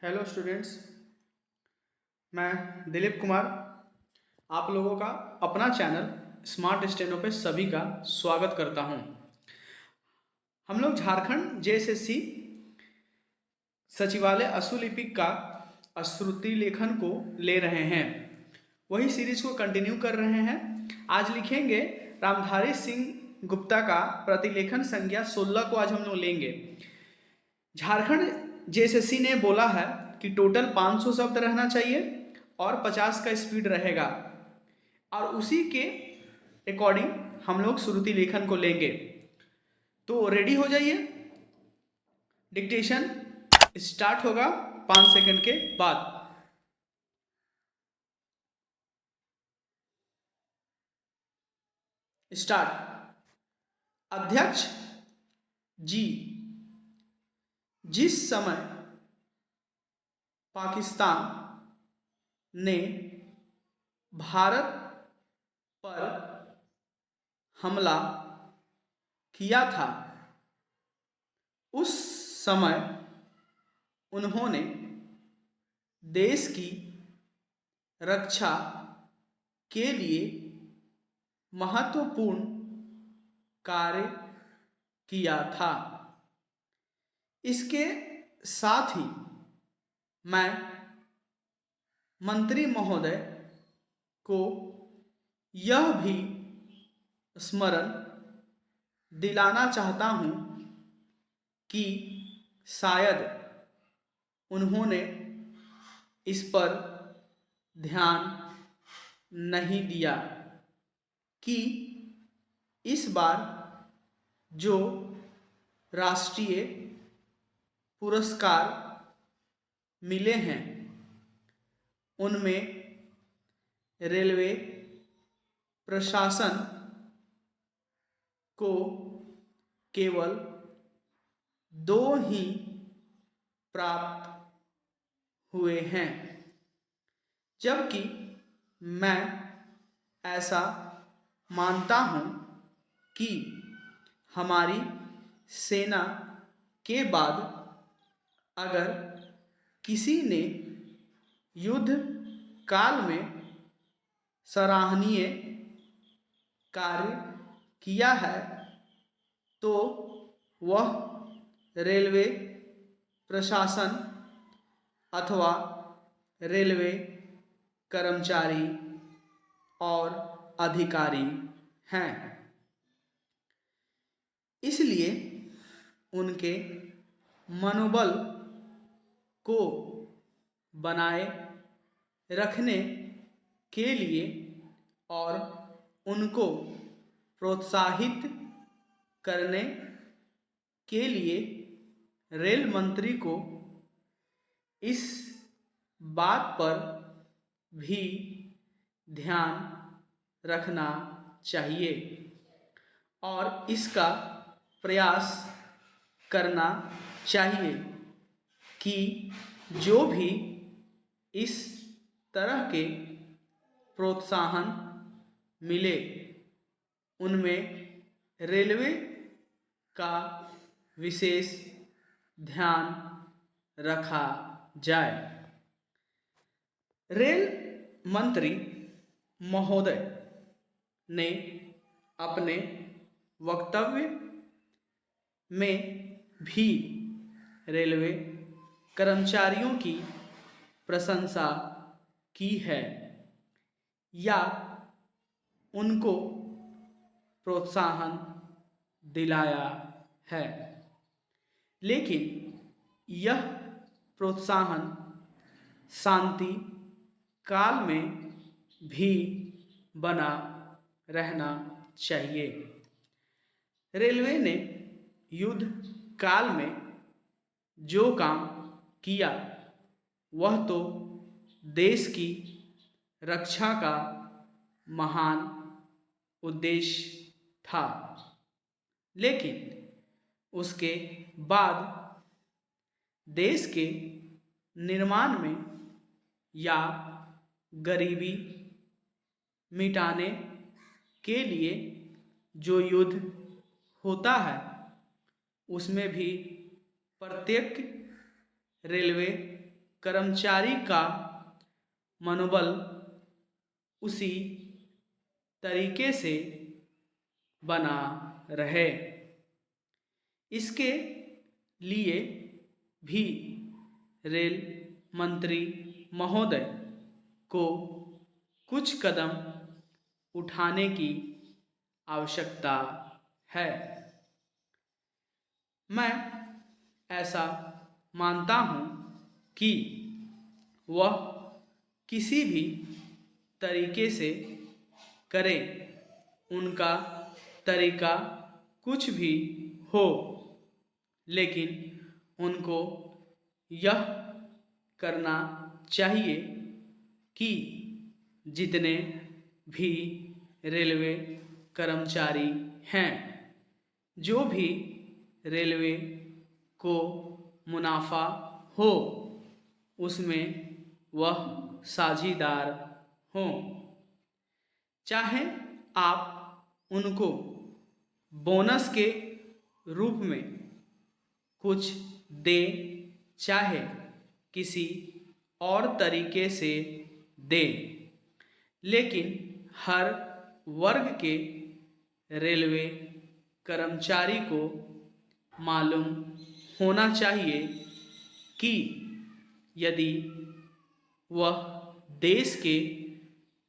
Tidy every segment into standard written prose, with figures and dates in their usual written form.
Hello students, मैं दिलीप कुमार आप लोगों का अपना चैनल स्मार्ट स्टेनो पे सभी का स्वागत करता हूं। हम लोग झारखंड जेएसएससी सचिवालय अशुलिपिक का श्रुति लेखन को ले रहे हैं। वही सीरीज को कंटिन्यू कर रहे हैं। आज लिखेंगे रामधारी सिंह गुप्ता का प्रतिलेखन संज्ञा 16 को आज हम लोग लेंगे। झारखंड जेएसएससी ने बोला है कि टोटल 500 शब्द रहना चाहिए और 50 का स्पीड रहेगा, और उसी के अकॉर्डिंग हम लोग श्रुति लेखन को लेंगे। तो रेडी हो जाइए, डिक्टेशन स्टार्ट होगा 5 सेकंड के बाद। स्टार्ट। अध्यक्ष जी, जिस समय पाकिस्तान ने भारत पर हमला किया था, उस समय उन्होंने देश की रक्षा के लिए महत्वपूर्ण कार्य किया था। इसके साथ ही मैं मंत्री महोदय को यह भी स्मरण दिलाना चाहता हूं कि शायद उन्होंने इस पर ध्यान नहीं दिया कि इस बार जो राष्ट्रीय पुरस्कार मिले हैं उनमें रेलवे प्रशासन को केवल 2 ही प्राप्त हुए हैं, जबकि मैं ऐसा मानता हूं कि हमारी सेना के बाद अगर किसी ने युद्ध काल में सराहनीय कार्य किया है तो वह रेलवे प्रशासन अथवा रेलवे कर्मचारी और अधिकारी हैं। इसलिए उनके मनोबल को बनाए रखने के लिए और उनको प्रोत्साहित करने के लिए रेल मंत्री को इस बात पर भी ध्यान रखना चाहिए और इसका प्रयास करना चाहिए कि जो भी इस तरह के प्रोत्साहन मिले उनमें रेलवे का विशेष ध्यान रखा जाए। रेल मंत्री महोदय ने अपने वक्तव्य में भी रेलवे कर्मचारियों की प्रशंसा की है या उनको प्रोत्साहन दिलाया है, लेकिन यह प्रोत्साहन शांति काल में भी बना रहना चाहिए। रेलवे ने युद्ध काल में जो काम किया वह तो देश की रक्षा का महान उद्देश्य था, लेकिन उसके बाद देश के निर्माण में या गरीबी मिटाने के लिए जो युद्ध होता है उसमें भी प्रत्येक रेलवे कर्मचारी का मनोबल उसी तरीके से बना रहे। इसके लिए भी रेल मंत्री महोदय को कुछ कदम उठाने की आवश्यकता है। मैं ऐसा मानता हूँ कि वह किसी भी तरीके से करे, उनका तरीका कुछ भी हो, लेकिन उनको यह करना चाहिए कि जितने भी रेलवे कर्मचारी हैं, जो भी रेलवे को मुनाफा हो उसमें वह साझीदार हों। चाहे आप उनको बोनस के रूप में कुछ दे, चाहे किसी और तरीके से दे, लेकिन हर वर्ग के रेलवे कर्मचारी को मालूम होना चाहिए कि यदि वह देश के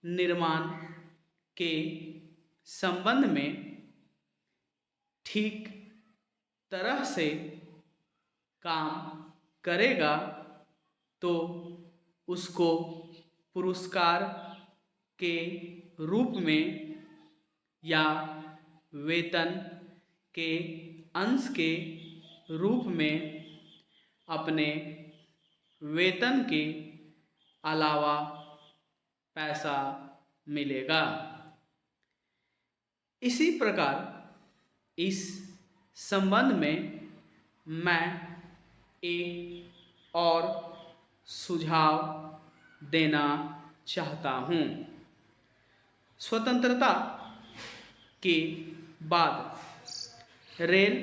निर्माण के संबंध में ठीक तरह से काम करेगा तो उसको पुरस्कार के रूप में या वेतन के अंश के रूप में अपने वेतन के अलावा पैसा मिलेगा। इसी प्रकार इस संबंध में मैं एक और सुझाव देना चाहता हूँ। स्वतंत्रता के बाद रेल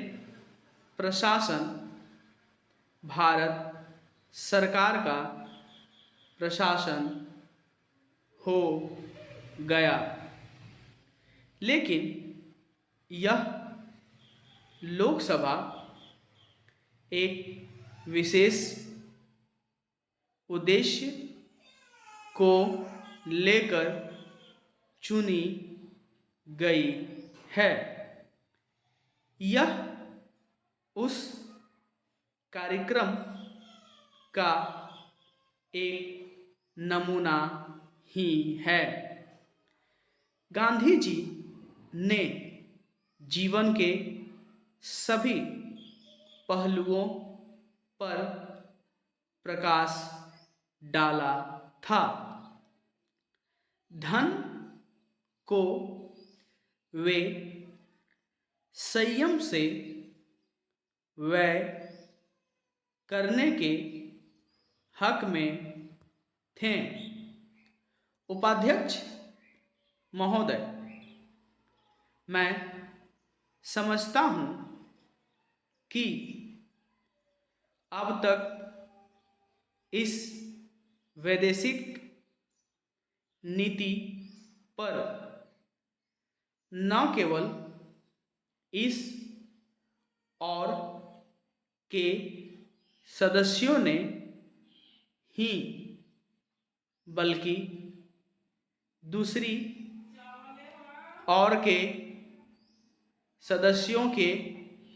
प्रशासन भारत सरकार का प्रशासन हो गया, लेकिन यह लोकसभा एक विशेष उद्देश्य को लेकर चुनी गई है। यह उस कार्यक्रम का एक नमूना ही है। गांधी जी ने जीवन के सभी पहलुओं पर प्रकाश डाला था। धन को वे संयम से व्यय करने के हक में थे। उपाध्यक्ष महोदय, मैं समझता हूँ कि अब तक इस वैदेशिक नीति पर न केवल इस और के सदस्यों ने ही बल्कि दूसरी और के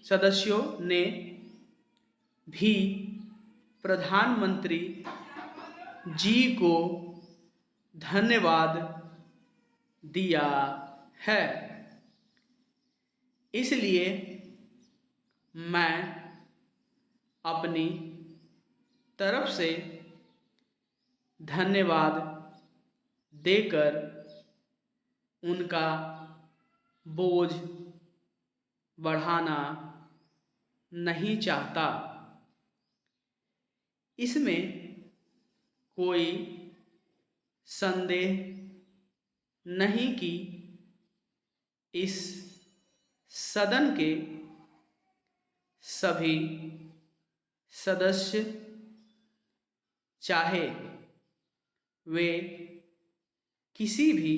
सदस्यों ने भी प्रधानमंत्री जी को धन्यवाद दिया है। इसलिए मैं अपनी तरफ से धन्यवाद देकर उनका बोझ बढ़ाना नहीं चाहता। इसमें कोई संदेह नहीं कि इस सदन के सभी सदस्य चाहे वे किसी भी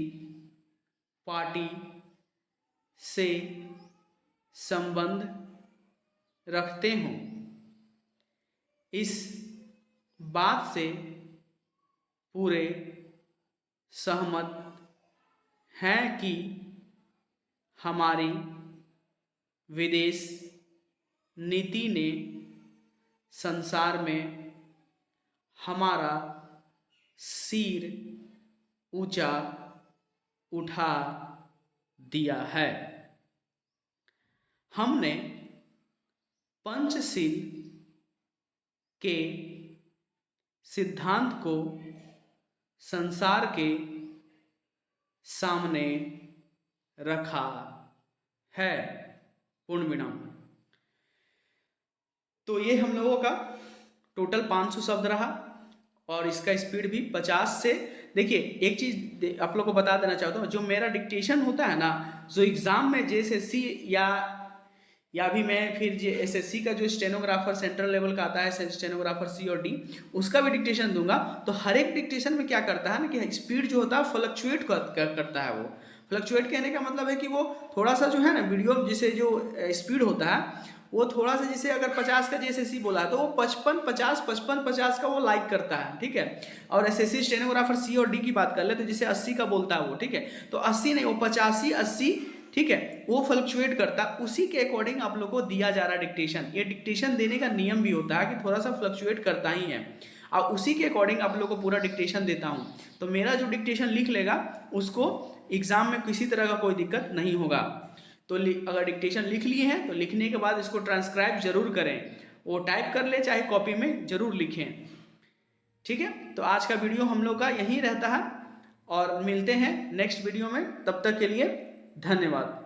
पार्टी से संबंध रखते हों, इस बात से पूरे सहमत हैं कि हमारी विदेश नीति ने संसार में हमारा सिर ऊंचा उठा दिया है। हमने पंचशील के सिद्धांत को संसार के सामने रखा है। पूर्ण विराम। तो ये हम लोगों का टोटल 500 शब्द रहा और इसका स्पीड भी 50 से। देखिए एक चीज़ आप लोग को बता देना चाहता हूँ, जो मेरा डिक्टेशन होता है ना, जो एग्ज़ाम में JSSC या भी मैं फिर SSC का जो स्टेनोग्राफर सेंट्रल लेवल का आता है, स्टेनोग्राफर C और D, उसका भी डिक्टेशन दूंगा। तो हर एक डिक्टेशन में क्या करता है ना कि स्पीड जो होता है फ्लक्चुएट करता है। वो फ्लक्चुएट कहने का मतलब है कि वो थोड़ा सा जो है ना वीडियो जिसे जो स्पीड होता है वो थोड़ा सा, जैसे अगर 50 का JSSC बोला है तो वो 55-50 का वो लाइक करता है, ठीक है। और SSC स्टेनोग्राफर C और D की बात कर ले तो जिसे 80 का बोलता है वो, ठीक है। तो 80 नहीं, वो 85-80, ठीक है, वो फ्लक्चुएट करता। उसी के अकॉर्डिंग आप लोग को दिया जा रहा डिक्टेशन। ये डिक्टेशन देने का नियम भी होता है कि थोड़ा सा फ्लक्चुएट करता ही है, और उसी के अकॉर्डिंग आप लोग को पूरा डिक्टेशन देता हूँ। तो मेरा जो डिक्टेशन लिख लेगा उसको एग्जाम में किसी तरह का कोई दिक्कत नहीं होगा। तो अगर डिक्टेशन लिख लिए हैं तो लिखने के बाद इसको ट्रांसक्राइब जरूर करें, वो टाइप कर ले चाहे कॉपी में जरूर लिखें, ठीक है। तो आज का वीडियो हम लोग का यहीं रहता है और मिलते हैं नेक्स्ट वीडियो में। तब तक के लिए धन्यवाद।